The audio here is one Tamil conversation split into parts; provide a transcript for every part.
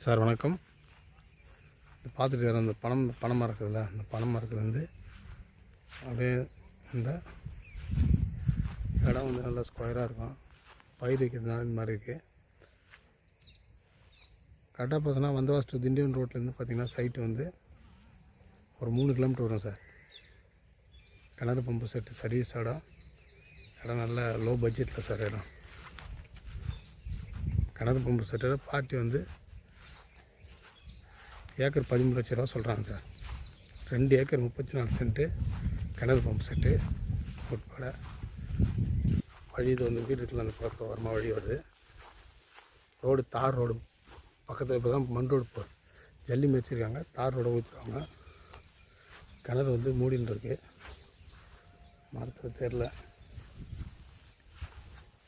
சார் வணக்கம். பார்த்துட்டு வர அந்த பனை மரம் இருக்குதுல்ல, அந்த பனை மரத்துலேருந்து அப்படியே இந்த இடம் வந்து நல்லா ஸ்கொயராக இருக்கும். பயிர் வைக்கிறதுனால இந்த மாதிரி இருக்குது. கரெக்டாக பார்த்தோன்னா வந்தவாஸ் டு திண்டிவன் ரோட்லேருந்து பார்த்திங்கன்னா சைட்டு வந்து ஒரு 3 கிலோமீட்டர் வரும் சார். கிணறு பம்பு செட்டு சர்வீஸ் இடம் நல்ல லோ பட்ஜெட்டில் சார் இடம். கிணறு பம்பு செட்டோட பார்ட்டி வந்து ஏக்கர் 13 லட்ச ரூபா சொல்கிறாங்க சார். 2 ஏக்கர் 34 சென்ட்டு கிணறு பம்பு செட்டு உட்பட. வழி இது வந்து வீட்டுக்குள்ள அந்த பக்கம் வரமா வழி வருது. ரோடு தார் ரோடு பக்கத்தில் இப்போ தான் மண் ரோடு ஜல்லி மேய்ச்சிருக்காங்க. தார் ரோடு ஊற்றுருவாங்க. கிணறு வந்து மூடின்னு இருக்குது. மரத்தில் தெரில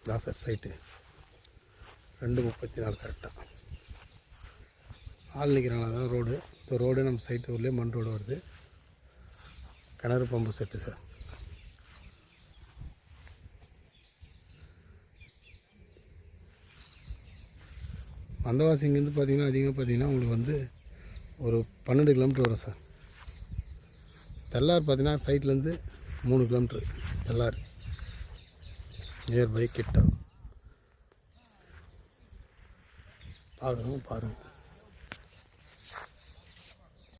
தான் சார் சைட்டு 2:34 கரெக்டாக. ஆள் நிற்கிறாங்களா தான் ரோடு. இப்போ ரோடு நம்ம சைட்டு ஊர்லேயே மண் ரோடு வருது. கிணறு பம்பு செட்டு சார். வந்தவாசி இங்கேருந்து பார்த்திங்கன்னா அதிகமாக பார்த்திங்கன்னா உங்களுக்கு வந்து ஒரு 12 கிலோமீட்டர் வரும் சார். தெல்லார் பார்த்திங்கன்னா சைட்லேருந்து 3 கிலோமீட்ரு. தெல்லார் நியர்பை கிட்ட பார்க்குறோம் பாருங்கள்.